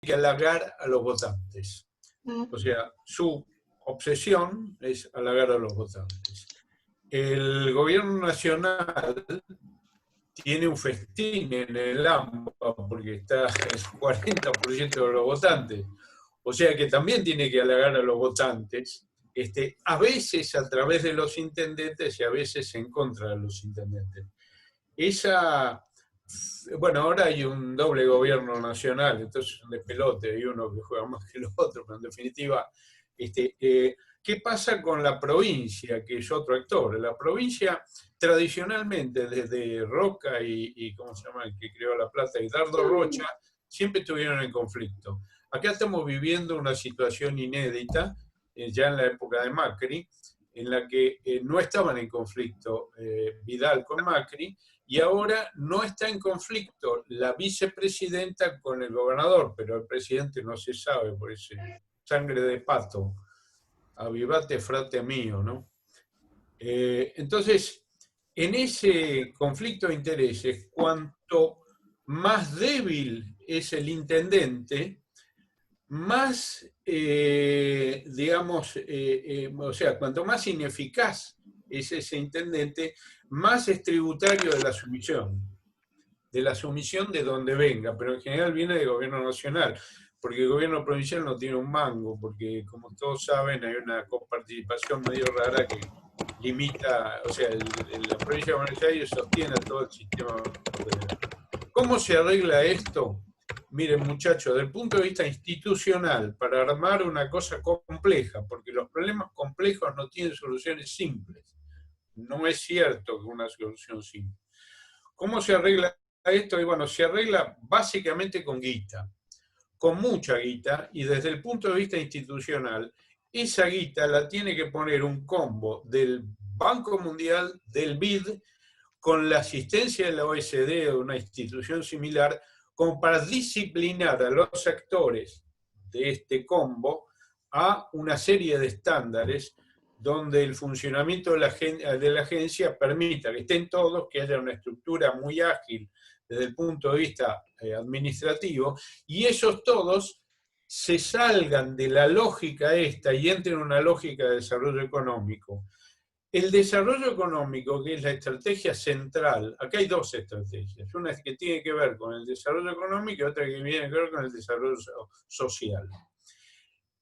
que halagar a los votantes. O sea, su obsesión es halagar a los votantes. El gobierno nacional tiene un festín en el AMPA porque está el 40% de los votantes. O sea que también tiene que halagar a los votantes, a veces a través de los intendentes y a veces en contra de los intendentes. Bueno, ahora hay un doble gobierno nacional, entonces es un despelote, hay uno que juega más que el otro, pero en definitiva, ¿qué pasa con la provincia, que es otro actor? La provincia, tradicionalmente, desde Roca y ¿cómo se llama el que creó La Plata? Y Dardo Rocha, siempre estuvieron en conflicto. Acá estamos viviendo una situación inédita, ya en la época de Macri, en la que no estaban en conflicto Vidal con Macri, y ahora no está en conflicto la vicepresidenta con el gobernador, pero el presidente no se sabe, por ese sangre de pato, avivate frate mío, ¿no? Entonces, en ese conflicto de intereses, cuanto más débil es el intendente, más, digamos, o sea, cuanto más ineficaz es ese intendente, más es tributario de la sumisión de donde venga, pero en general viene del gobierno nacional, porque el gobierno provincial no tiene un mango, porque como todos saben hay una coparticipación medio rara que limita, o sea, la provincia de Buenos Aires sostiene todo el sistema federal. ¿Cómo se arregla esto? Miren, muchachos, desde el punto de vista institucional, para armar una cosa compleja, porque los problemas complejos no tienen soluciones simples. No es cierto que una solución simple. ¿Cómo se arregla esto? Y bueno, se arregla básicamente con guita, con mucha guita, y desde el punto de vista institucional, esa guita la tiene que poner un combo del Banco Mundial, del BID, con la asistencia de la OECD o de una institución similar, como para disciplinar a los actores de este combo a una serie de estándares donde el funcionamiento de la agencia permita que estén todos, que haya una estructura muy ágil desde el punto de vista administrativo, y esos todos se salgan de la lógica esta y entren en una lógica de desarrollo económico. El desarrollo económico, que es la estrategia central, acá hay dos estrategias, una que tiene que ver con el desarrollo económico y otra que tiene que ver con el desarrollo social,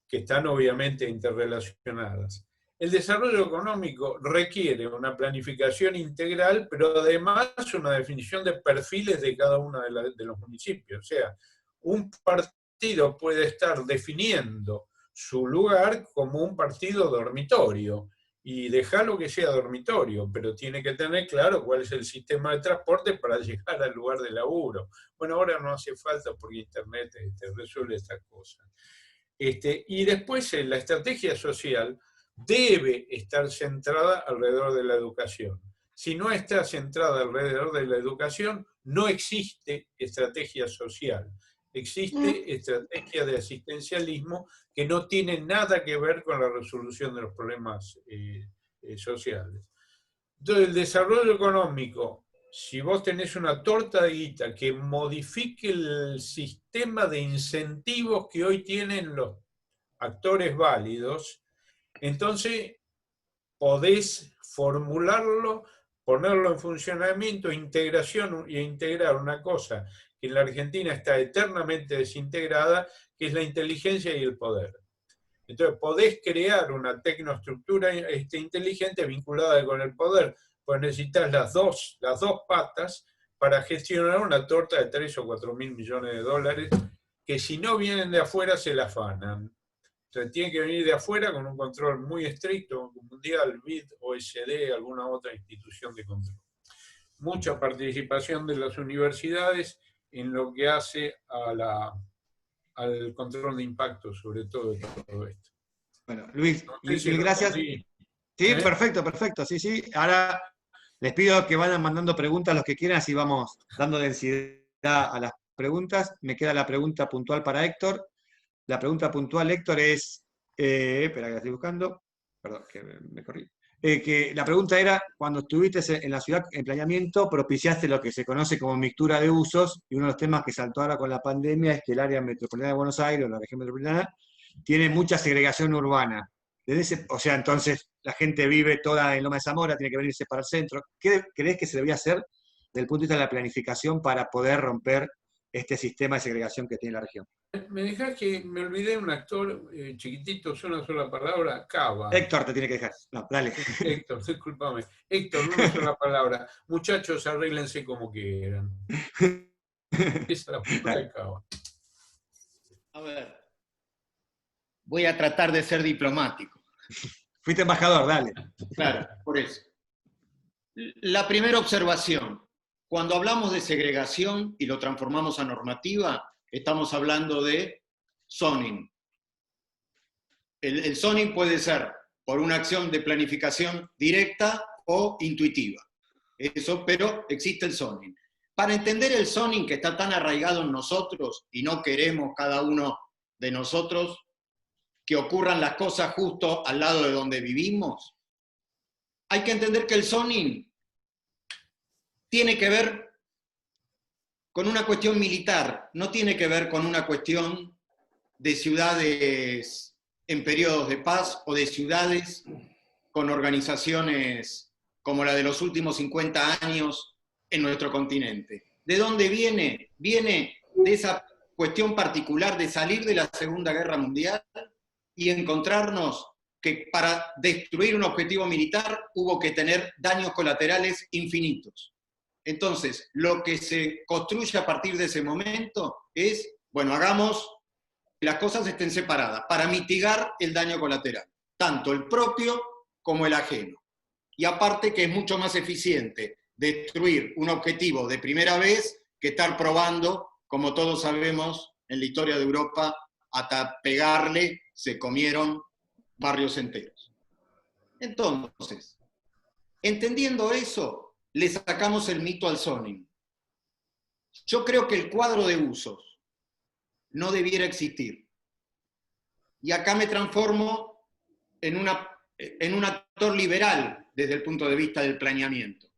que están obviamente interrelacionadas. El desarrollo económico requiere una planificación integral, pero además una definición de perfiles de cada uno de los municipios. O sea, un partido puede estar definiendo su lugar como un partido dormitorio, y dejarlo que sea dormitorio, pero tiene que tener claro cuál es el sistema de transporte para llegar al lugar de laburo. Bueno, ahora no hace falta porque Internet resuelve estas cosas. Y después la estrategia social debe estar centrada alrededor de la educación. Si no está centrada alrededor de la educación, no existe estrategia social. Existe estrategia de asistencialismo que no tiene nada que ver con la resolución de los problemas sociales. Entonces, el desarrollo económico, si vos tenés una torta de guita que modifique el sistema de incentivos que hoy tienen los actores válidos, entonces podés formularlo, ponerlo en funcionamiento, integración y integrar una cosa que en la Argentina está eternamente desintegrada, que es la inteligencia y el poder. Entonces podés crear una tecnoestructura inteligente vinculada con el poder, pues necesitas las dos patas para gestionar una torta de 3 o 4 mil millones de dólares, que si no vienen de afuera se la afanan. Entonces tiene que venir de afuera con un control muy estricto, mundial, BID, OECD, alguna otra institución de control. Mucha participación de las universidades en lo que hace al control de impacto, sobre todo de todo esto. Bueno, Luis, mil gracias. Sí, perfecto, perfecto. Sí, sí. Ahora les pido que vayan mandando preguntas los que quieran, así vamos dando densidad a las preguntas. Me queda la pregunta puntual para Héctor. La pregunta puntual, Héctor, es... espera que la estoy buscando. Perdón, que me corrí. que la pregunta era, cuando estuviste en la ciudad en planeamiento, propiciaste lo que se conoce como mixtura de usos, y uno de los temas que saltó ahora con la pandemia es que el área metropolitana de Buenos Aires, o la región metropolitana, tiene mucha segregación urbana. O sea, entonces la gente vive toda en Loma de Zamora, tiene que venirse para el centro. ¿Qué crees que se debería hacer desde el punto de vista de la planificación para poder romper este sistema de segregación que tiene la región? Me dejás que me olvidé de un actor chiquitito, es una sola palabra, Cava. Héctor te tiene que dejar. No, dale. Héctor, discúlpame. Héctor, una sola palabra. Muchachos, arréglense como quieran. Esa es la palabra de Cava. A ver, voy a tratar de ser diplomático. Fuiste embajador, dale. Claro, por eso. La primera observación, cuando hablamos de segregación y lo transformamos a normativa, estamos hablando de zoning. El zoning puede ser por una acción de planificación directa o intuitiva. Eso, pero existe el zoning. Para entender el zoning que está tan arraigado en nosotros y no queremos cada uno de nosotros que ocurran las cosas justo al lado de donde vivimos, hay que entender que el zoning tiene que ver con una cuestión militar, no tiene que ver con una cuestión de ciudades en periodos de paz o de ciudades con organizaciones como la de los últimos 50 años en nuestro continente. ¿De dónde viene? Viene de esa cuestión particular de salir de la Segunda Guerra Mundial y encontrarnos que para destruir un objetivo militar hubo que tener daños colaterales infinitos. Entonces, lo que se construye a partir de ese momento es, bueno, hagamos que las cosas estén separadas para mitigar el daño colateral, tanto el propio como el ajeno. Y aparte que es mucho más eficiente destruir un objetivo de primera vez que estar probando, como todos sabemos, en la historia de Europa, hasta pegarle se comieron barrios enteros. Entonces, entendiendo eso, le sacamos el mito al zoning. Yo creo que el cuadro de usos no debiera existir. Y acá me transformo en un actor liberal desde el punto de vista del planeamiento.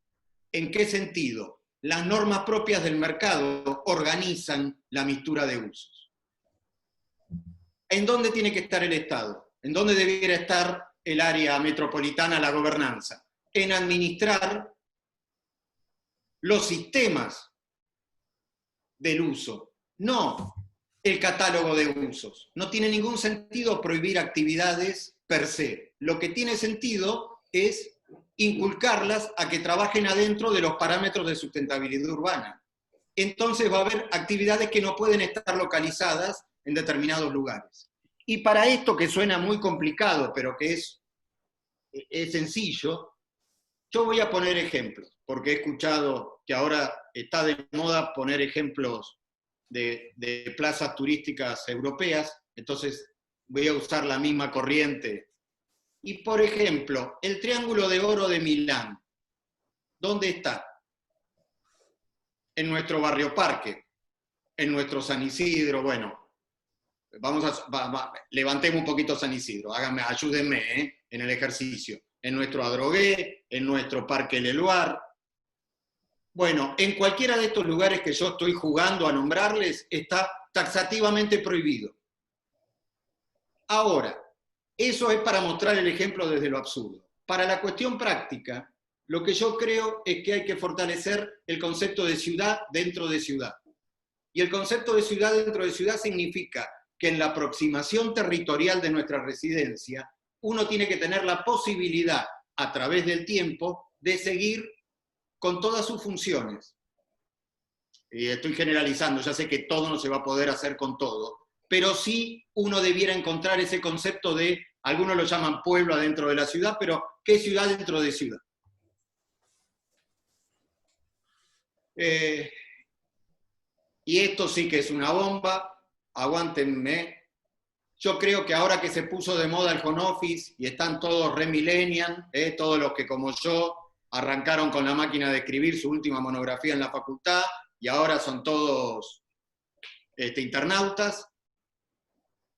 ¿En qué sentido? Las normas propias del mercado organizan la mixtura de usos. ¿En dónde tiene que estar el Estado? ¿En dónde debiera estar el área metropolitana, la gobernanza? En administrar los sistemas del uso, no el catálogo de usos. No tiene ningún sentido prohibir actividades per se. Lo que tiene sentido es inculcarlas a que trabajen adentro de los parámetros de sustentabilidad urbana. Entonces va a haber actividades que no pueden estar localizadas en determinados lugares. Y para esto, que suena muy complicado, pero que es sencillo, yo voy a poner ejemplos, porque he escuchado que ahora está de moda poner ejemplos de plazas turísticas europeas, entonces voy a usar la misma corriente. Y por ejemplo, el Triángulo de Oro de Milán, ¿dónde está? En nuestro barrio Parque, en nuestro San Isidro, bueno, levantemos un poquito San Isidro, ayúdenme en el ejercicio. En nuestro Adrogué, en nuestro Parque Leloir. Bueno, en cualquiera de estos lugares que yo estoy jugando a nombrarles, está taxativamente prohibido. Ahora, eso es para mostrar el ejemplo desde lo absurdo. Para la cuestión práctica, lo que yo creo es que hay que fortalecer el concepto de ciudad dentro de ciudad. Y el concepto de ciudad dentro de ciudad significa que en la aproximación territorial de nuestra residencia, uno tiene que tener la posibilidad, a través del tiempo, de seguir con todas sus funciones. Y estoy generalizando, ya sé que todo no se va a poder hacer con todo, pero sí uno debiera encontrar ese concepto de, algunos lo llaman pueblo adentro de la ciudad, pero ¿qué ciudad dentro de ciudad? Y esto sí que es una bomba, aguántenme. Yo creo que ahora que se puso de moda el home office y están todos re-millennial, todos los que como yo arrancaron con la máquina de escribir su última monografía en la facultad y ahora son todos internautas,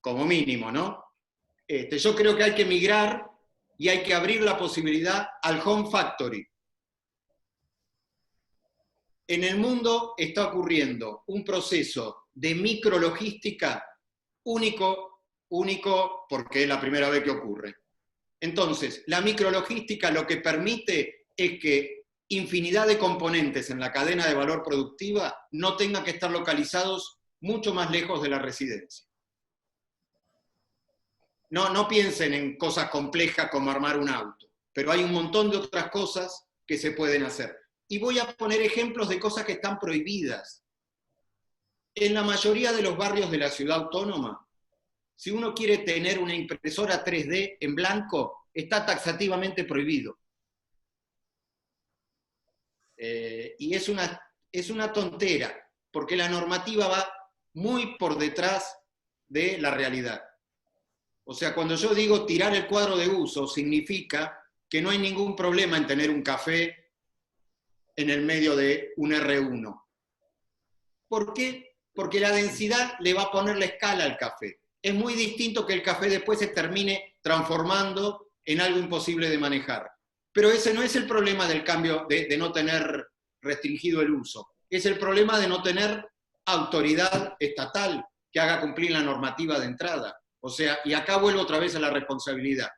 como mínimo, ¿no? Yo creo que hay que migrar y hay que abrir la posibilidad al home factory. En el mundo está ocurriendo un proceso de micrologística único porque es la primera vez que ocurre. Entonces, la micrologística lo que permite es que infinidad de componentes en la cadena de valor productiva no tengan que estar localizados mucho más lejos de la residencia. No piensen en cosas complejas como armar un auto, pero hay un montón de otras cosas que se pueden hacer. Y voy a poner ejemplos de cosas que están prohibidas. En la mayoría de los barrios de la ciudad autónoma, si uno quiere tener una impresora 3D en blanco, está taxativamente prohibido. Y es una tontera, porque la normativa va muy por detrás de la realidad. O sea, cuando yo digo tirar el cuadro de uso, significa que no hay ningún problema en tener un café en el medio de un R1. ¿Por qué? Porque la densidad le va a poner la escala al café. Es muy distinto que el café después se termine transformando en algo imposible de manejar. Pero ese no es el problema del cambio, de no tener restringido el uso. Es el problema de no tener autoridad estatal que haga cumplir la normativa de entrada. O sea, y acá vuelvo otra vez a la responsabilidad.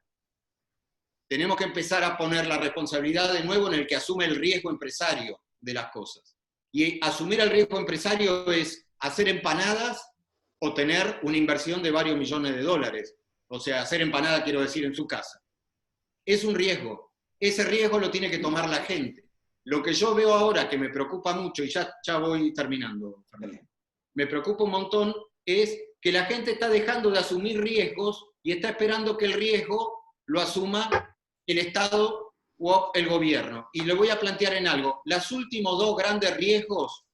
Tenemos que empezar a poner la responsabilidad de nuevo en el que asume el riesgo empresario de las cosas. Y asumir el riesgo empresario es hacer empanadas o tener una inversión de varios millones de dólares. O sea, hacer empanada, quiero decir, en su casa. Es un riesgo. Ese riesgo lo tiene que tomar la gente. Lo que yo veo ahora que me preocupa mucho, y ya voy terminando, Fernando, me preocupa un montón, es que la gente está dejando de asumir riesgos y está esperando que el riesgo lo asuma el Estado o el gobierno. Y le voy a plantear en algo. Los últimos 2 grandes riesgos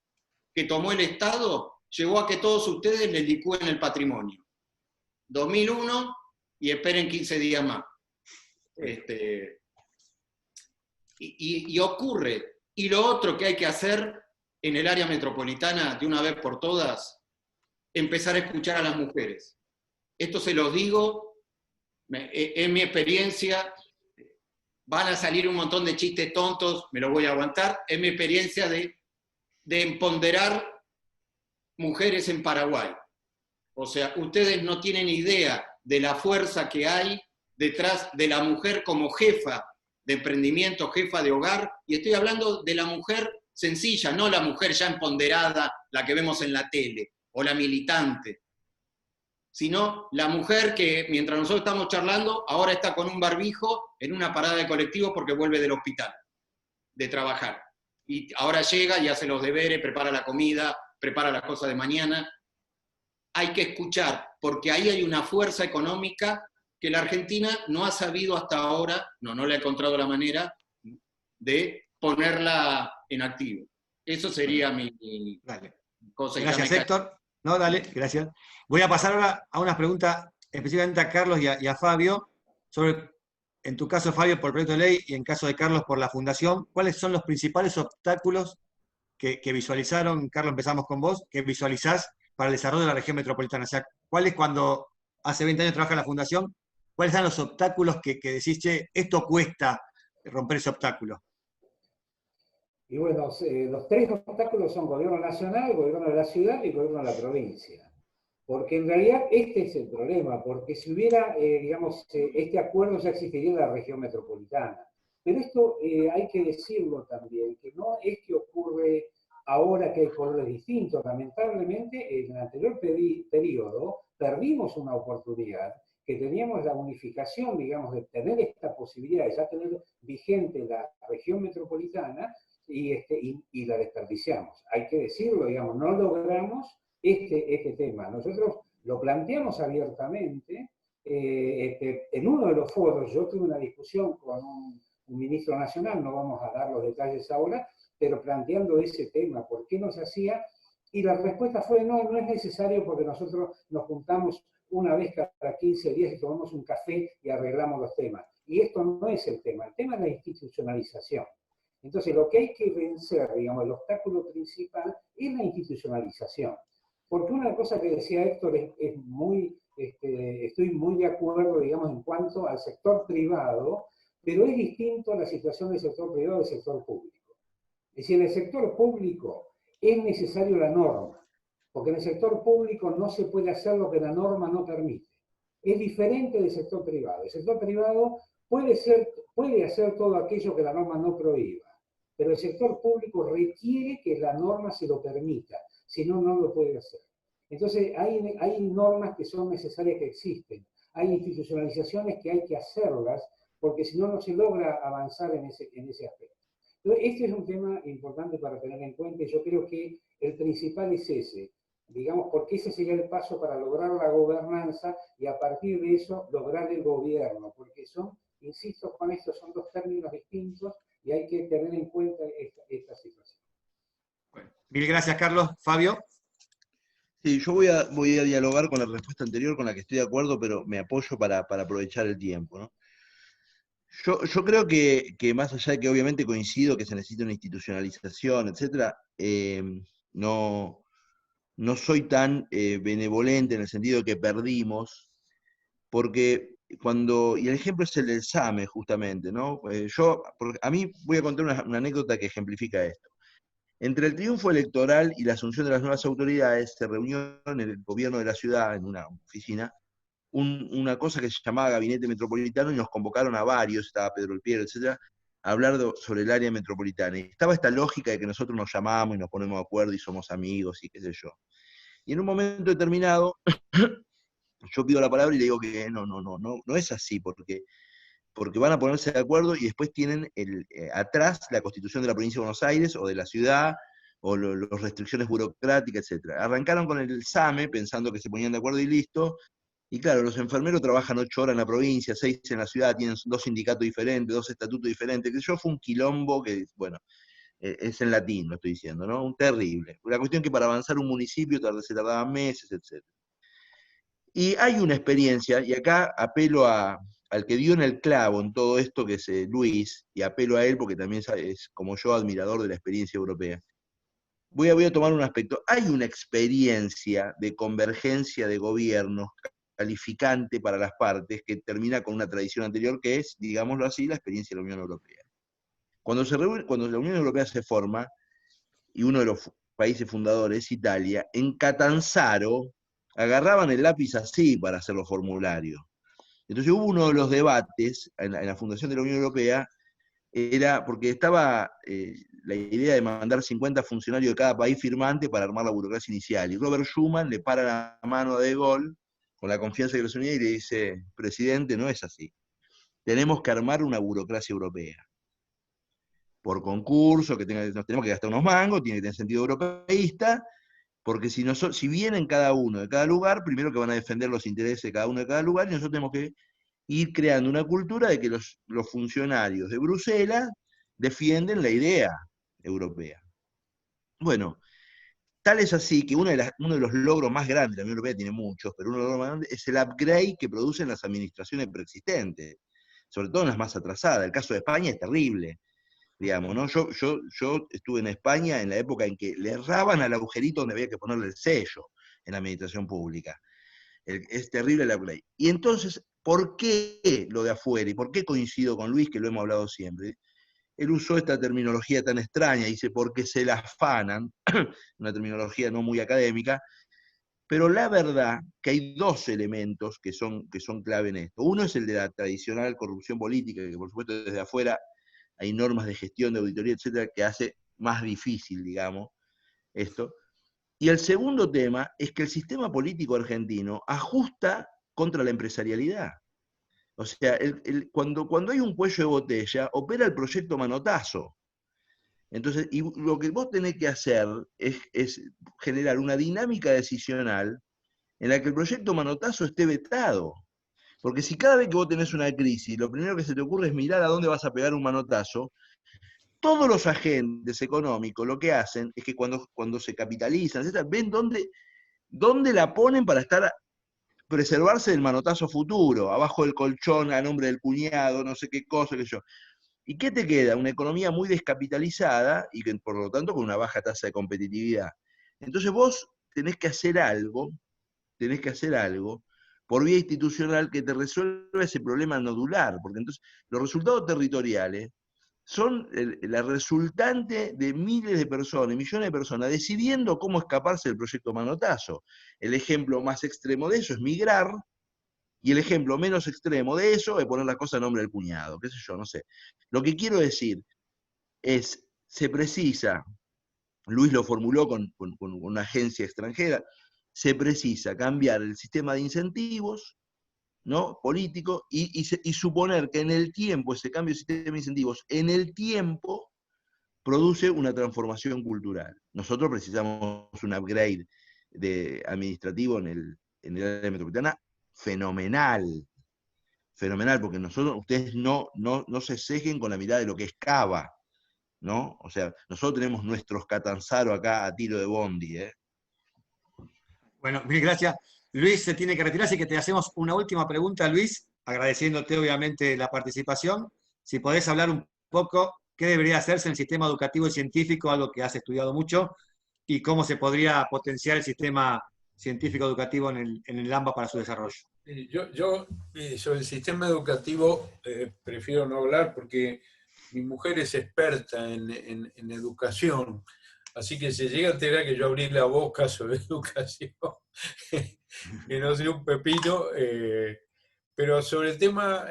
que tomó el Estado llevó a que todos ustedes les licúen el patrimonio. 2001 y esperen 15 días más. Y ocurre. Y lo otro que hay que hacer en el área metropolitana, de una vez por todas, empezar a escuchar a las mujeres. Esto se los digo, en mi experiencia, van a salir un montón de chistes tontos, me lo voy a aguantar, es mi experiencia de empoderar mujeres en Paraguay. O sea, ustedes no tienen idea de la fuerza que hay detrás de la mujer como jefa de emprendimiento, jefa de hogar, y estoy hablando de la mujer sencilla, no la mujer ya empoderada, la que vemos en la tele, o la militante, sino la mujer que, mientras nosotros estamos charlando, ahora está con un barbijo en una parada de colectivo porque vuelve del hospital, de trabajar. Y ahora llega y hace los deberes, prepara la comida, prepara las cosas de mañana. Hay que escuchar, porque ahí hay una fuerza económica que la Argentina no ha sabido hasta ahora, no le ha encontrado la manera de ponerla en activo. Eso sería mi cosa. Gracias, Héctor. No, dale, gracias. Voy a pasar ahora a unas preguntas específicamente a Carlos y a Fabio, sobre, en tu caso, Fabio, por el proyecto de ley, y en caso de Carlos, por la fundación, ¿cuáles son los principales obstáculos que visualizaron? Carlos, empezamos con vos, que visualizás para el desarrollo de la región metropolitana. O sea, ¿cuáles, cuando hace 20 años trabaja en la fundación, cuáles son los obstáculos que decís, che, esto cuesta romper ese obstáculo? Y bueno, los 3 obstáculos son gobierno nacional, gobierno de la ciudad y gobierno de la provincia. Porque en realidad este es el problema, porque si hubiera, digamos, este acuerdo ya existiría en la región metropolitana. Pero esto hay que decirlo también, que no es que ocurre ahora que hay colores distintos. Lamentablemente, en el anterior periodo perdimos una oportunidad, que teníamos la unificación, digamos, de tener esta posibilidad de ya tener vigente la región metropolitana, y la desperdiciamos. Hay que decirlo, digamos, no logramos este tema. Nosotros lo planteamos abiertamente. En uno de los foros, yo tuve una discusión con un ministro nacional, no vamos a dar los detalles ahora, pero planteando ese tema, ¿por qué no se hacía? Y la respuesta fue, no es necesario porque nosotros nos juntamos una vez cada 15 días y tomamos un café y arreglamos los temas. Y esto no es el tema es la institucionalización. Entonces, lo que hay que vencer, digamos, el obstáculo principal es la institucionalización. Porque una cosa que decía Héctor es muy estoy muy de acuerdo, digamos, en cuanto al sector privado, pero es distinto la situación del sector privado del sector público. Es decir, en el sector público es necesario la norma, porque en el sector público no se puede hacer lo que la norma no permite. Es diferente del sector privado. El sector privado puede hacer todo aquello que la norma no prohíba, pero el sector público requiere que la norma se lo permita, si no, no lo puede hacer. Entonces, hay normas que son necesarias que existen, hay institucionalizaciones que hay que hacerlas, porque si no, no se logra avanzar en ese aspecto. Entonces, este es un tema importante para tener en cuenta, y yo creo que el principal es ese, digamos, porque ese sería el paso para lograr la gobernanza y a partir de eso lograr el gobierno, porque son, insisto con esto, son dos términos distintos y hay que tener en cuenta esta situación. Bueno, mil gracias, Carlos. Fabio. Sí, yo voy a dialogar con la respuesta anterior, con la que estoy de acuerdo, pero me apoyo para aprovechar el tiempo, ¿no? Yo creo que más allá de que obviamente coincido que se necesita una institucionalización, etcétera, no soy tan benevolente en el sentido de que perdimos, porque y el ejemplo es el del SAME, justamente, ¿no? A mí voy a contar una anécdota que ejemplifica esto. Entre el triunfo electoral y la asunción de las nuevas autoridades, se reunió en el gobierno de la ciudad, en una oficina, una cosa que se llamaba Gabinete Metropolitano, y nos convocaron a varios, estaba Pedro El Piero, etcétera, a hablar sobre el área metropolitana. Y estaba esta lógica de que nosotros nos llamamos y nos ponemos de acuerdo y somos amigos y qué sé yo. Y en un momento determinado, yo pido la palabra y le digo que no es así, porque van a ponerse de acuerdo y después tienen atrás la Constitución de la Provincia de Buenos Aires o de la ciudad, o las restricciones burocráticas, etcétera. Arrancaron con el SAME pensando que se ponían de acuerdo y listo. Y claro, los enfermeros trabajan 8 horas en la provincia, 6 en la ciudad, tienen 2 sindicatos diferentes, 2 estatutos diferentes, que yo fue un quilombo que, bueno, es en latín, lo estoy diciendo, ¿no? Un terrible. La cuestión es que para avanzar un municipio se tardaban meses, etc. Y hay una experiencia, y acá apelo al que dio en el clavo en todo esto, que es Luis, y apelo a él porque también es, como yo, admirador de la experiencia europea. Voy a tomar un aspecto. Hay una experiencia de convergencia de gobiernos calificante para las partes, que termina con una tradición anterior que es, digámoslo así, la experiencia de la Unión Europea. Cuando la Unión Europea se forma, y uno de los países fundadores, Italia, en Catanzaro, agarraban el lápiz así para hacer los formularios. Entonces hubo uno de los debates en la fundación de la Unión Europea, era porque estaba la idea de mandar 50 funcionarios de cada país firmante para armar la burocracia inicial, y Robert Schuman le para la mano a De Gaulle, con la confianza que los unía, y le dice: presidente, no es así. Tenemos que armar una burocracia europea. Por concurso, nos tenemos que gastar unos mangos, tiene que tener sentido europeísta, porque si vienen cada uno de cada lugar, primero que van a defender los intereses de cada uno de cada lugar, y nosotros tenemos que ir creando una cultura de que los funcionarios de Bruselas defienden la idea europea. Bueno, tal es así que uno de los logros más grandes, la Unión Europea tiene muchos, pero uno de los logros más grandes es el upgrade que producen las administraciones preexistentes, sobre todo en las más atrasadas. El caso de España es terrible, digamos, ¿no? Yo estuve en España en la época en que le erraban al agujerito donde había que ponerle el sello en la administración pública. Es terrible el upgrade. Y entonces, ¿por qué lo de afuera? ¿Y por qué coincido con Luis, que lo hemos hablado siempre? Él usó esta terminología tan extraña, dice, porque se la afanan, una terminología no muy académica, pero la verdad que hay 2 elementos que son clave en esto. Uno es el de la tradicional corrupción política, que por supuesto desde afuera hay normas de gestión, de auditoría, etcétera, que hace más difícil, digamos, esto. Y el segundo tema es que el sistema político argentino ajusta contra la empresarialidad. O sea, cuando hay un cuello de botella, opera el proyecto manotazo. Entonces, y lo que vos tenés que hacer es generar una dinámica decisional en la que el proyecto manotazo esté vetado. Porque si cada vez que vos tenés una crisis, lo primero que se te ocurre es mirar a dónde vas a pegar un manotazo, todos los agentes económicos lo que hacen es que cuando se capitalizan, etc., ven dónde la ponen para preservarse del manotazo futuro, abajo del colchón, a nombre del cuñado, no sé qué cosa, qué yo. ¿Y qué te queda? Una economía muy descapitalizada y que, por lo tanto, con una baja tasa de competitividad. Entonces vos tenés que hacer algo, por vía institucional que te resuelva ese problema nodular, porque entonces los resultados territoriales son la resultante de miles de personas, millones de personas, decidiendo cómo escaparse del proyecto Manotazo. El ejemplo más extremo de eso es migrar, y el ejemplo menos extremo de eso es poner las cosas a nombre del cuñado, qué sé yo, no sé. Lo que quiero decir es, se precisa, Luis lo formuló con una agencia extranjera, se precisa cambiar el sistema de incentivos, ¿no?, político, y suponer que en el tiempo, ese cambio de sistema de incentivos, en el tiempo, produce una transformación cultural. Nosotros precisamos un upgrade administrativo en el área metropolitana fenomenal, porque ustedes no se sesguen con la mirada de lo que es Cava, ¿no? O sea, nosotros tenemos nuestros Catanzaro acá a tiro de bondi, ¿eh? Bueno, mil gracias. Luis se tiene que retirar, así que te hacemos una última pregunta, Luis, agradeciéndote obviamente la participación. Si podés hablar un poco, ¿qué debería hacerse en el sistema educativo y científico, algo que has estudiado mucho, y cómo se podría potenciar el sistema científico educativo en el AMBA para su desarrollo? Yo sobre el sistema educativo prefiero no hablar porque mi mujer es experta en educación, así que si llega a enterar que yo abrí la boca sobre educación, que no soy un pepino, pero sobre el tema,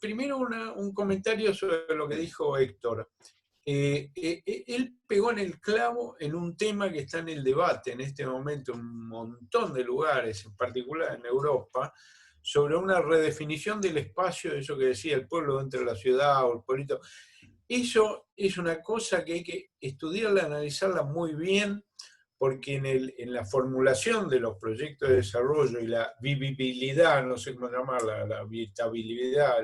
primero un comentario sobre lo que dijo Héctor. Él pegó en el clavo en un tema que está en el debate en este momento en un montón de lugares, en particular en Europa, sobre una redefinición del espacio, eso que decía el pueblo dentro de la ciudad o el pueblito. Eso es una cosa que hay que estudiarla, analizarla muy bien, porque en la formulación de los proyectos de desarrollo y la vivibilidad, no sé cómo llamarla, la habitabilidad,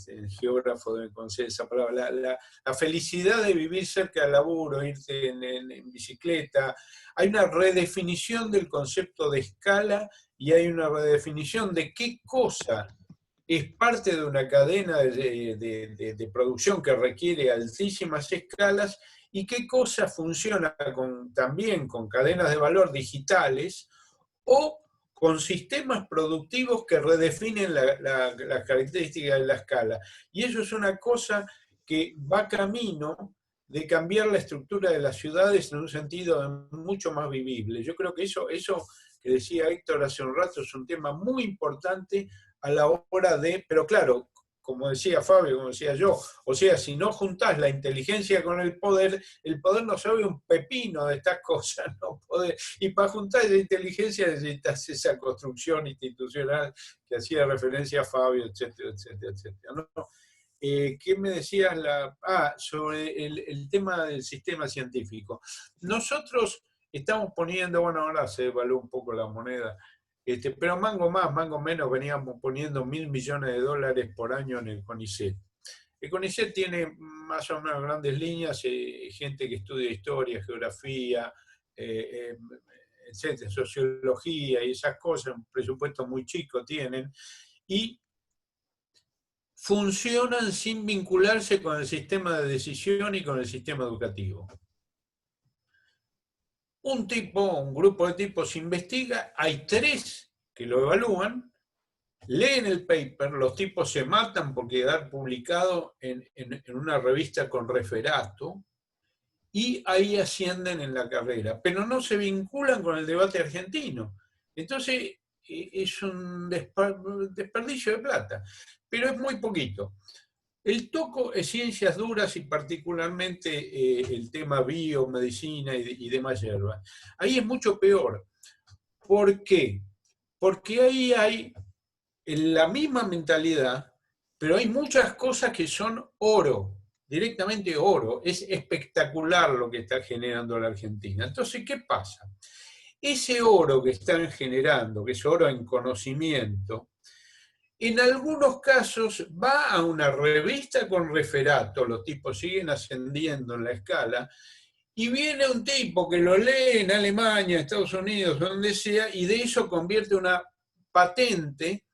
el geógrafo debe conocer esa palabra, la felicidad de vivir cerca del laburo, irte en bicicleta. Hay una redefinición del concepto de escala y hay una redefinición de qué cosa es parte de una cadena de producción que requiere altísimas escalas y qué cosa funciona también con cadenas de valor digitales o con sistemas productivos que redefinen las características de la escala. Y eso es una cosa que va camino de cambiar la estructura de las ciudades en un sentido mucho más vivible. Yo creo que eso que decía Héctor hace un rato es un tema muy importante a la hora de, pero claro, como decía Fabio, como decía yo, o sea, si no juntás la inteligencia con el poder no sabe un pepino de estas cosas, ¿no? Y para juntar esa inteligencia necesitas esa construcción institucional que hacía referencia a Fabio, etcétera, etcétera, etcétera, ¿no? ¿Qué me decías? Sobre el tema del sistema científico. Nosotros estamos poniendo, bueno, ahora se devaluó un poco la moneda, pero mango más, mango menos, veníamos poniendo $1.000 millones por año en el CONICET. El CONICET tiene más o menos grandes líneas, gente que estudia historia, geografía, etcétera, sociología y esas cosas, un presupuesto muy chico tienen, y funcionan sin vincularse con el sistema de decisión y con el sistema educativo. Un grupo de tipos investiga, hay 3 que lo evalúan, leen el paper, los tipos se matan por quedar publicado en una revista con referato, y ahí ascienden en la carrera, pero no se vinculan con el debate argentino. Entonces es un desperdicio de plata, pero es muy poquito. El toco es ciencias duras y particularmente el tema biomedicina y demás hierbas. Ahí es mucho peor. ¿Por qué? Porque ahí hay la misma mentalidad, pero hay muchas cosas que son oro, directamente oro. Es espectacular lo que está generando la Argentina. Entonces, ¿qué pasa? Ese oro que están generando, que es oro en conocimiento, en algunos casos va a una revista con referato, los tipos siguen ascendiendo en la escala, y viene un tipo que lo lee en Alemania, Estados Unidos, donde sea, y de eso convierte una patente,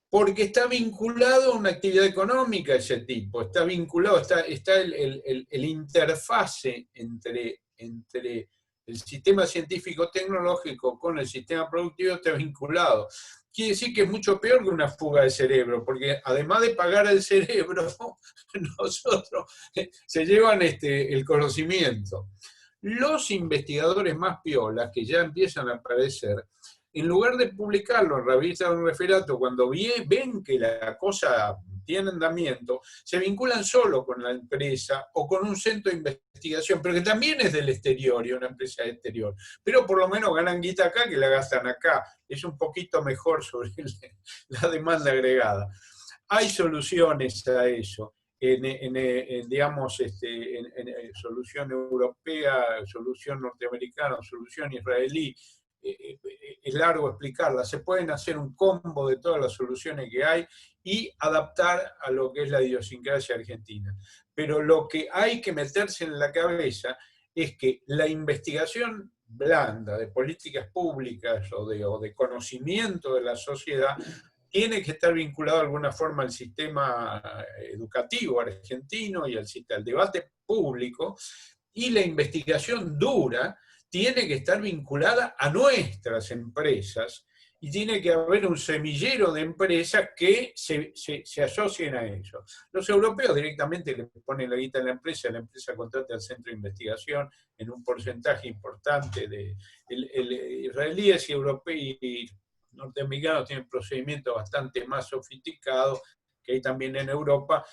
porque está vinculado a una actividad económica ese tipo, está vinculado, está el interfase entre el sistema científico-tecnológico con el sistema productivo está vinculado. Quiere decir que es mucho peor que una fuga de cerebro, porque además de pagar el cerebro, nosotros se llevan el conocimiento. Los investigadores más piolas, que ya empiezan a aparecer, en lugar de publicarlo en revistas de un referato, cuando ven que la cosa tiene andamiento, se vinculan solo con la empresa o con un centro de investigación, pero que también es del exterior y una empresa del exterior. Pero por lo menos ganan guita acá que la gastan acá. Es un poquito mejor sobre la demanda agregada. Hay soluciones a eso. Digamos, solución europea, solución norteamericana, solución israelí, es largo explicarla. Se pueden hacer un combo de todas las soluciones que hay y adaptar a lo que es la idiosincrasia argentina. Pero lo que hay que meterse en la cabeza es que la investigación blanda de políticas públicas o de conocimiento de la sociedad tiene que estar vinculado de alguna forma al sistema educativo argentino y al debate público, y la investigación dura tiene que estar vinculada a nuestras empresas, y tiene que haber un semillero de empresas que se asocien a eso. Los europeos directamente le ponen la guita a la empresa contrata al centro de investigación en un porcentaje importante. Israelíes y europeos y norteamericanos tienen procedimientos bastante más sofisticados que hay también en Europa,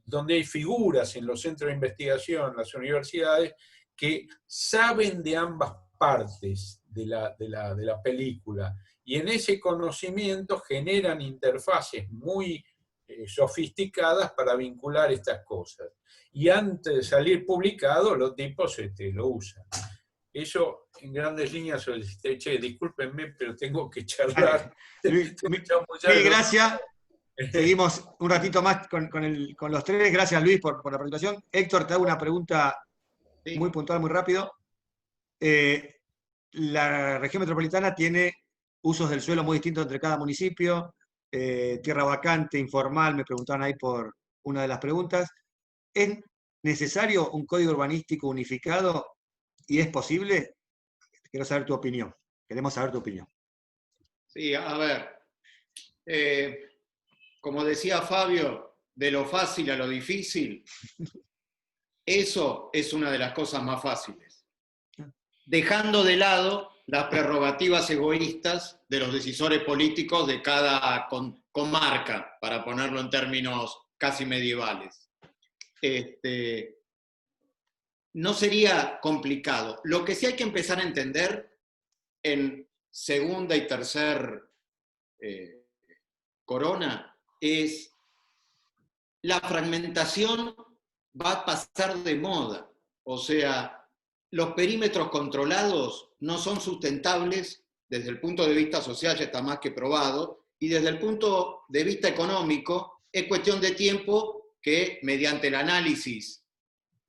donde hay figuras en los centros de investigación, las universidades, que saben de ambas partes de la película, y en ese conocimiento generan interfaces muy sofisticadas para vincular estas cosas. Y antes de salir publicado, los tipos lo usan. Eso, en grandes líneas, che, discúlpenme, pero tengo que charlar. Luis, gracias. Seguimos un ratito más con los tres. Gracias, Luis, por la presentación. Héctor, te hago una pregunta muy puntual, muy rápido. La región metropolitana tiene usos del suelo muy distintos entre cada municipio, tierra vacante, informal, me preguntaban ahí por una de las preguntas. ¿Es necesario un código urbanístico unificado y es posible? Quiero saber tu opinión. Queremos saber tu opinión. Sí, a ver. Como decía Fabio, de lo fácil a lo difícil, eso es una de las cosas más fáciles. Dejando de lado las prerrogativas egoístas de los decisores políticos de cada comarca, para ponerlo en términos casi medievales. No sería complicado. Lo que sí hay que empezar a entender en segunda y tercer corona es la fragmentación va a pasar de moda. O sea, los perímetros controlados no son sustentables desde el punto de vista social, ya está más que probado, y desde el punto de vista económico es cuestión de tiempo que mediante el análisis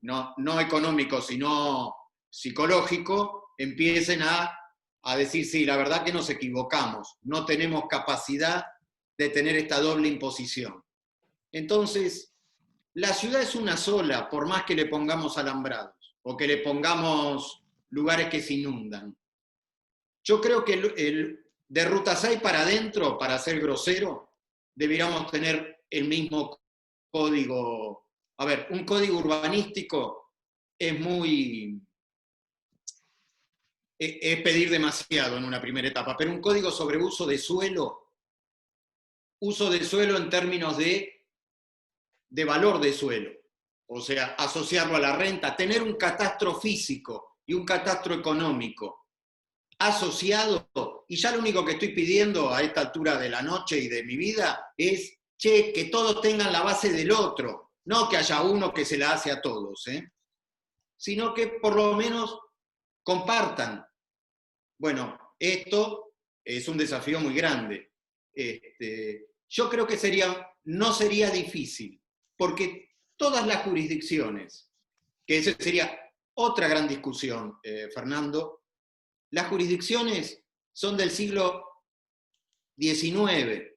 no económico, sino psicológico, empiecen a decir, sí, la verdad que nos equivocamos, no tenemos capacidad de tener esta doble imposición. Entonces, la ciudad es una sola, por más que le pongamos alambrados, o que le pongamos lugares que se inundan. Yo creo que de Ruta 6 para adentro, para ser grosero, deberíamos tener el mismo código. A ver, un código urbanístico es pedir demasiado en una primera etapa, pero un código sobre uso de suelo en términos de valor de suelo, o sea, asociarlo a la renta, tener un catastro físico y un catastro económico asociado, y ya lo único que estoy pidiendo a esta altura de la noche y de mi vida es, que todos tengan la base del otro, no que haya uno que se la hace a todos, sino que por lo menos compartan. Bueno, esto es un desafío muy grande. Yo creo que no sería difícil, porque todas las jurisdicciones, que esa sería otra gran discusión, Fernando, las jurisdicciones son del siglo XIX,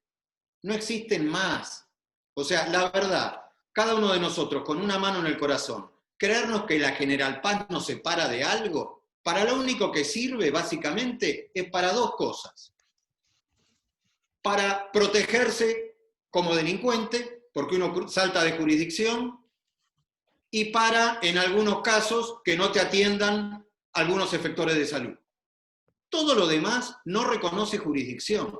no existen más. O sea, la verdad, cada uno de nosotros con una mano en el corazón, creernos que la General Paz nos separa de algo, para lo único que sirve, básicamente, es para dos cosas. Para protegerse como delincuente, porque uno salta de jurisdicción, y para, en algunos casos, que no te atiendan algunos efectores de salud. Todo lo demás no reconoce jurisdicción,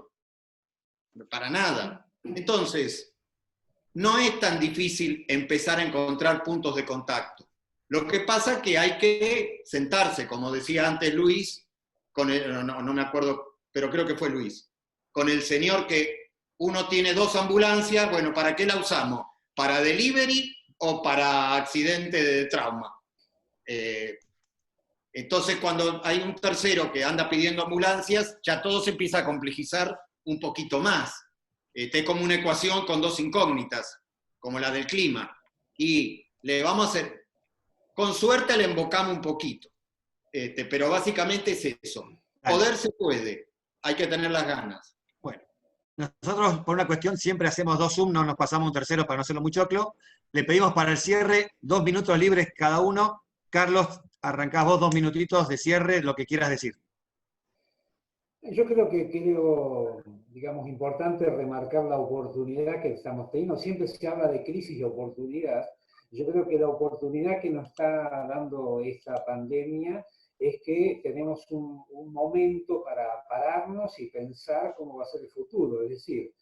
para nada. Entonces, no es tan difícil empezar a encontrar puntos de contacto. Lo que pasa es que hay que sentarse, como decía antes Luis, con el, no me acuerdo, pero creo que fue Luis, con el señor que uno tiene 2 ambulancias, bueno, ¿para qué la usamos? ¿Para delivery o para accidente de trauma? Entonces, cuando hay un tercero que anda pidiendo ambulancias, ya todo se empieza a complejizar un poquito más. Es como una ecuación con 2 incógnitas, como la del clima. Y le vamos a hacer, con suerte le embocamos un poquito. Pero básicamente es eso. Poder se puede, hay que tener las ganas. Bueno, nosotros por una cuestión siempre hacemos 2 Zoom, no nos pasamos un tercero para no hacerlo muy choclo. Le pedimos para el cierre 2 minutos libres cada uno. Carlos, arrancás vos 2 minutitos de cierre, lo que quieras decir. Yo creo digamos, importante remarcar la oportunidad que estamos teniendo. Siempre se habla de crisis y oportunidad. Yo creo que la oportunidad que nos está dando esta pandemia es que tenemos un momento para pararnos y pensar cómo va a ser el futuro. Es decir,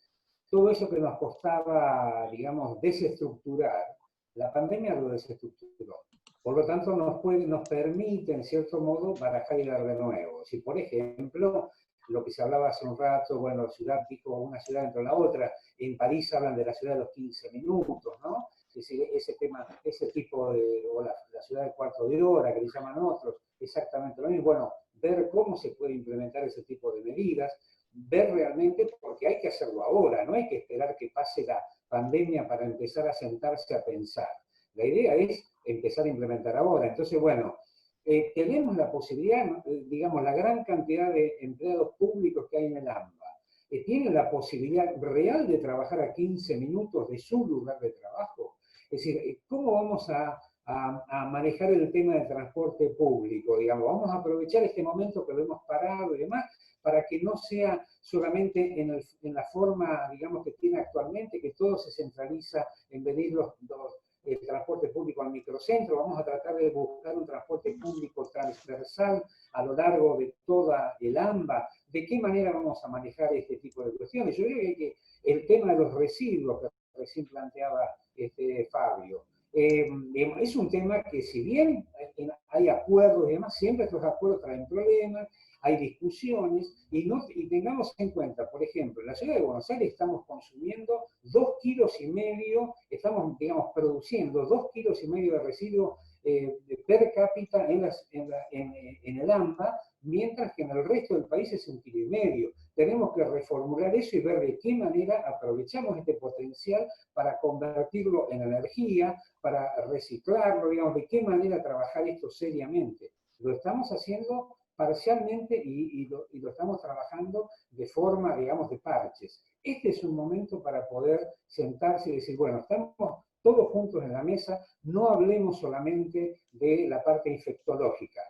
todo eso que nos costaba, digamos, desestructurar, la pandemia lo desestructuró. Por lo tanto, nos permite, en cierto modo, barajar y dar de nuevo. Si, por ejemplo, lo que se hablaba hace un rato, bueno, ciudad pico, una ciudad dentro de la otra, en París hablan de la ciudad de los 15 minutos, ¿no? Es decir, ese tipo de, o la ciudad de cuarto de hora, que le llaman otros, exactamente lo mismo. Bueno, ver cómo se puede implementar ese tipo de medidas, ver realmente, porque hay que hacerlo ahora, no hay que esperar que pase la pandemia para empezar a sentarse a pensar. La idea es empezar a implementar ahora. Entonces, bueno, tenemos la posibilidad, digamos, la gran cantidad de empleados públicos que hay en el AMBA, tienen la posibilidad real de trabajar a 15 minutos de su lugar de trabajo. Es decir, ¿cómo vamos a manejar el tema del transporte público? Digamos, vamos a aprovechar este momento que lo hemos parado y demás, para que no sea solamente en la forma, digamos, que tiene actualmente, que todo se centraliza en venir el transporte público al microcentro. Vamos a tratar de buscar un transporte público transversal a lo largo de toda el AMBA. ¿De qué manera vamos a manejar este tipo de cuestiones? Yo creo que el tema de los residuos que recién planteaba Fabio, es un tema que, si bien hay acuerdos y demás, siempre estos acuerdos traen problemas, hay discusiones, y tengamos en cuenta, por ejemplo, en la ciudad de Buenos Aires estamos consumiendo 2,5 kilos, estamos, digamos, produciendo 2,5 kilos de residuos per cápita en el AMBA, mientras que en el resto del país es 1,5 kilos. Tenemos que reformular eso y ver de qué manera aprovechamos este potencial para convertirlo en energía, para reciclarlo, digamos, de qué manera trabajar esto seriamente. Lo estamos haciendo parcialmente y lo estamos trabajando de forma, digamos, de parches. Este es un momento para poder sentarse y decir, bueno, estamos todos juntos en la mesa, no hablemos solamente de la parte infectológica,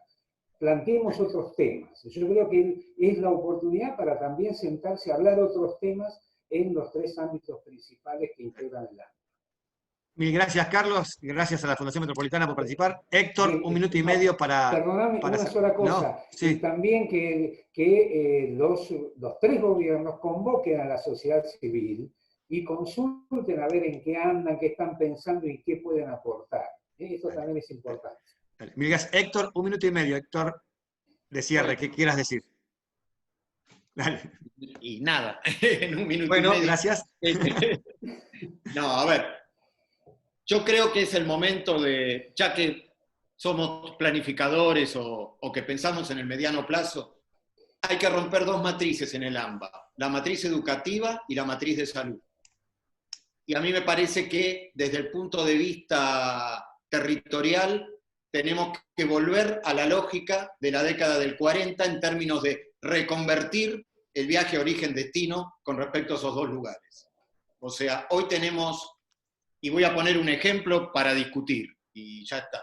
planteemos otros temas. Yo creo que es la oportunidad para también sentarse a hablar otros temas en los 3 ámbitos principales que integran el ámbito. Mil gracias, Carlos. Gracias a la Fundación Metropolitana por participar. Héctor, 1 minuto y medio para... Perdóname, una sola cosa. No, sí. Y también que los 3 gobiernos convoquen a la sociedad civil y consulten a ver en qué andan, qué están pensando y qué pueden aportar. Esto también es importante. Mil gracias. Héctor, 1 minuto y medio. Héctor, de cierre, ¿qué quieras decir? Dale. Y nada, en 1 minuto bueno, y medio. Gracias. No, a ver. Yo creo que es el momento de, ya que somos planificadores o que pensamos en el mediano plazo, hay que romper 2 matrices en el AMBA, la matriz educativa y la matriz de salud. Y a mí me parece que desde el punto de vista territorial tenemos que volver a la lógica de la década del 40 en términos de reconvertir el viaje origen-destino con respecto a esos 2 lugares. O sea, hoy tenemos... Y voy a poner un ejemplo para discutir, y ya está.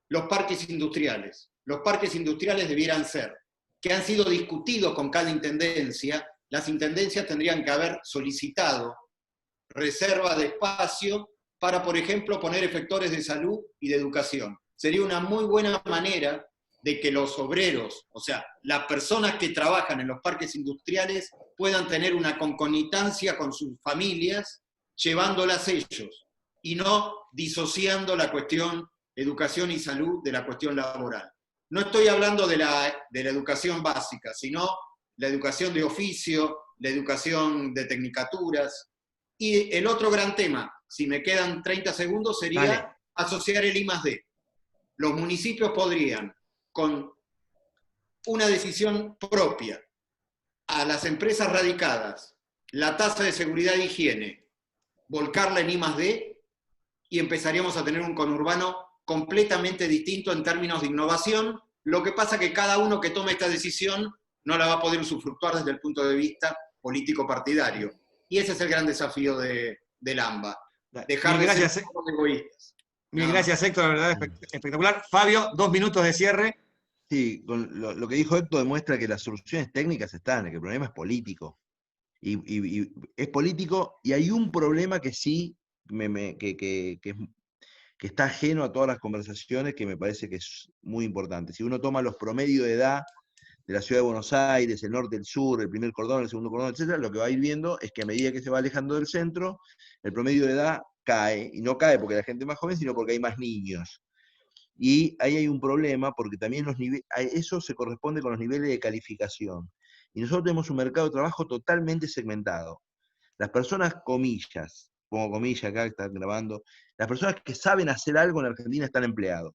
Los parques industriales. los parques industriales debieran ser, que han sido discutidos con cada intendencia. Las intendencias tendrían que haber solicitado reservas de espacio para, por ejemplo, poner efectores de salud y de educación. Sería una muy buena manera de que los obreros, o sea, las personas que trabajan en los parques industriales, puedan tener una concomidancia con sus familias, llevándolas ellos, y no disociando la cuestión educación y salud de la cuestión laboral. No estoy hablando de la educación básica, sino la educación de oficio, la educación de tecnicaturas. Y el otro gran tema, si me quedan 30 segundos, sería asociar el I+D. Los municipios podrían, con una decisión propia, a las empresas radicadas, la tasa de seguridad e higiene, volcarla en I+D, y empezaríamos a tener un conurbano completamente distinto en términos de innovación. Lo que pasa que cada uno que tome esta decisión no la va a poder usufructuar desde el punto de vista político-partidario. Y ese es el gran desafío del AMBA. Dejar de ser egoístas. Mil gracias, Héctor, la verdad espectacular. Fabio, 2 minutos de cierre. Sí, con lo que dijo Héctor demuestra que las soluciones técnicas están, que el problema es político. Y es político, y hay un problema que sí, que está ajeno a todas las conversaciones, que me parece que es muy importante. Si uno toma los promedios de edad de la ciudad de Buenos Aires, el norte, el sur, el primer cordón, el segundo cordón, etc., lo que va a ir viendo es que a medida que se va alejando del centro, el promedio de edad cae, y no cae porque la gente es más joven, sino porque hay más niños. Y ahí hay un problema, porque también eso se corresponde con los niveles de calificación. Y nosotros tenemos un mercado de trabajo totalmente segmentado. Las personas, comillas, pongo comillas acá que están grabando, las personas que saben hacer algo en Argentina están empleados.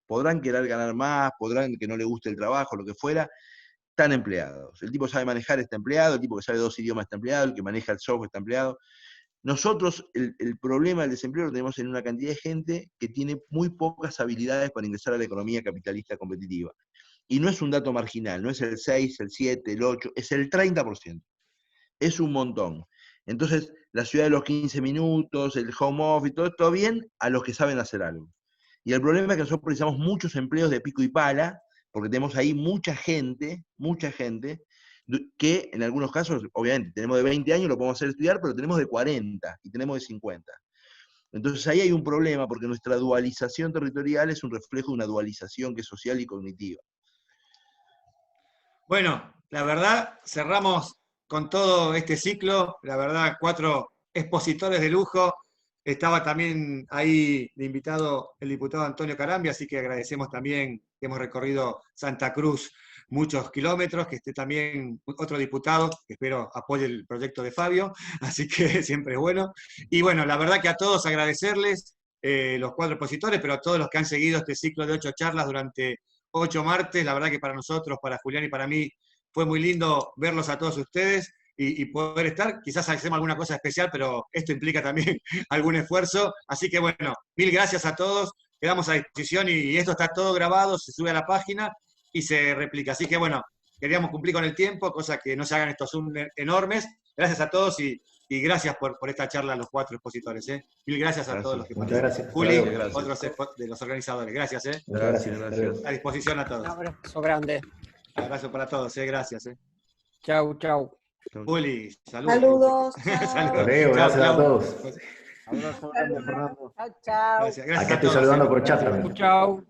Podrán querer ganar más, podrán que no le guste el trabajo, lo que fuera, están empleados. El tipo que sabe manejar está empleado, el tipo que sabe 2 idiomas está empleado, el que maneja el software está empleado. Nosotros, el problema del desempleo lo tenemos en una cantidad de gente que tiene muy pocas habilidades para ingresar a la economía capitalista competitiva. Y no es un dato marginal, no es el 6, el 7, el 8, es el 30%. Es un montón. Entonces, la ciudad de los 15 minutos, el home office, todo bien a los que saben hacer algo. Y el problema es que nosotros precisamos muchos empleos de pico y pala, porque tenemos ahí mucha gente, que en algunos casos, obviamente, tenemos de 20 años, lo podemos hacer estudiar, pero tenemos de 40 y tenemos de 50. Entonces ahí hay un problema, porque nuestra dualización territorial es un reflejo de una dualización que es social y cognitiva. Bueno, la verdad, cerramos con todo este ciclo, la verdad, 4 expositores de lujo. Estaba también ahí de invitado el diputado Antonio Carambia, así que agradecemos también que hemos recorrido Santa Cruz muchos kilómetros, que esté también otro diputado, que espero apoye el proyecto de Fabio, así que siempre es bueno. Y bueno, la verdad que a todos agradecerles, los 4 expositores, pero a todos los que han seguido este ciclo de 8 charlas durante 8 martes, la verdad que para nosotros, para Julián y para mí, fue muy lindo verlos a todos ustedes y poder estar. Quizás hacemos alguna cosa especial, pero esto implica también algún esfuerzo. Así que bueno, mil gracias a todos, quedamos a disposición y esto está todo grabado, se sube a la página y se replica. Así que bueno, queríamos cumplir con el tiempo, cosa que no se hagan estos Zoom enormes. Gracias a todos y gracias por esta charla a los 4 expositores. Mil gracias a todos los que participaron. Muchas gracias. Juli, gracias. Otros de los organizadores. Gracias. Gracias. A disposición a todos. Un abrazo grande. Abrazo para todos. Gracias. Chau, chau. Juli, saludos. Saludos. Gracias a todos. Abrazo grande, Fernando. Chau, chau. Gracias. Acá estoy saludando por chat también. Chau.